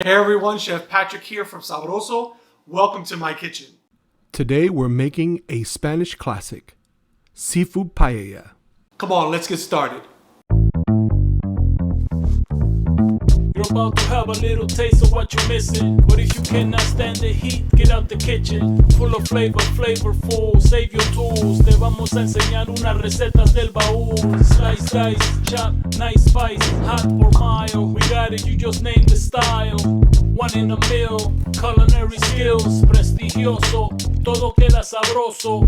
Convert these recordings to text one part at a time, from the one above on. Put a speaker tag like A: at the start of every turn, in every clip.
A: Hey everyone, Chef Patrick here from Sabroso. Welcome to my kitchen.
B: Today we're making a Spanish classic, seafood paella.
A: Come on, let's get started.
C: You're about to have a little taste of what you're missing. But if you cannot stand the heat, get out the kitchen. Full of flavor, flavorful, save your tools. Te vamos a enseñar unas recetas del baúl. Slice, dice, chop, nice spice, hot or mild. We got it, you just name the style. One in a mill, culinary skills, prestigioso. Todo queda sabroso.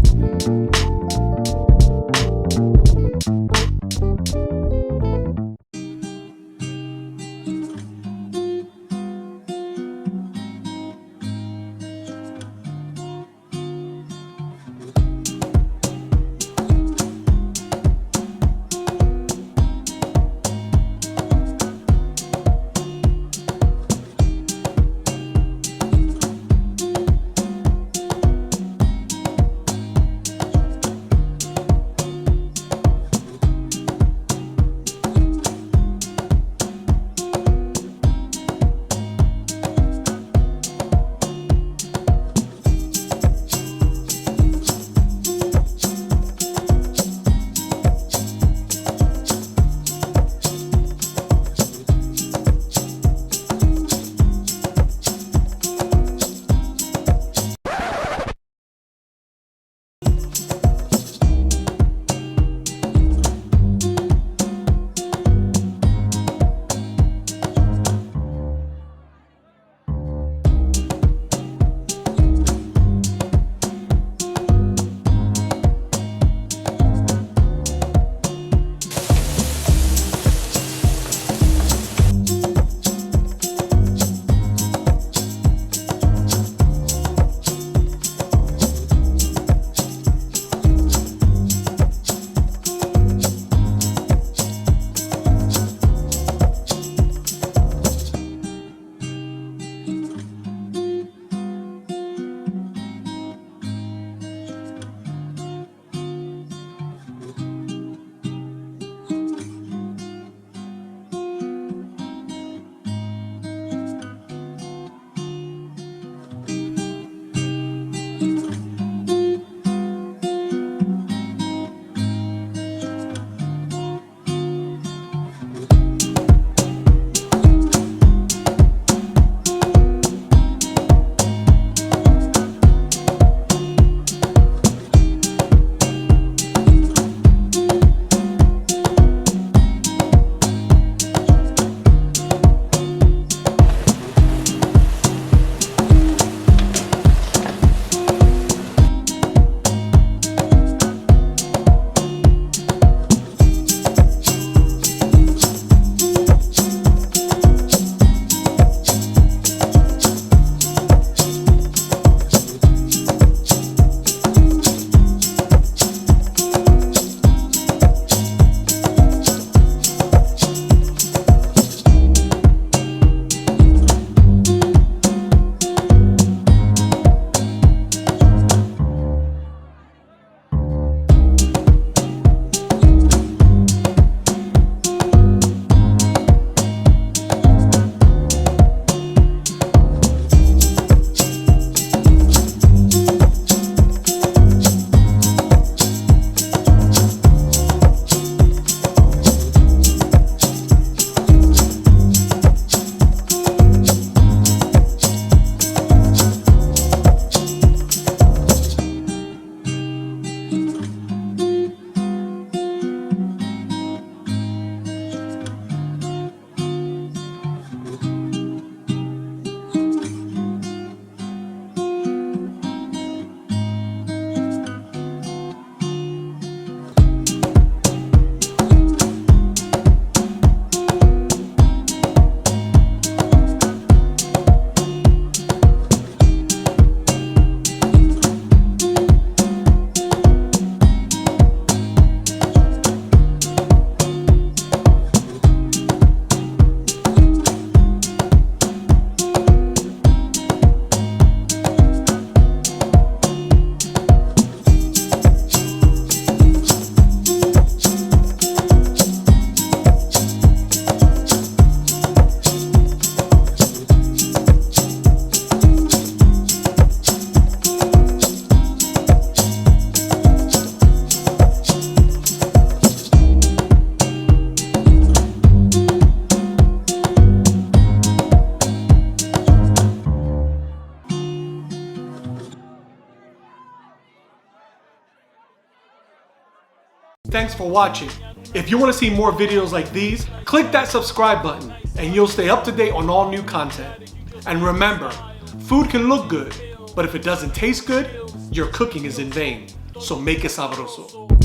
A: Thanks for watching. If you want to see more videos like these, click that subscribe button and you'll stay up to date on all new content. And remember, food can look good, but if it doesn't taste good, your cooking is in vain. So make it sabroso.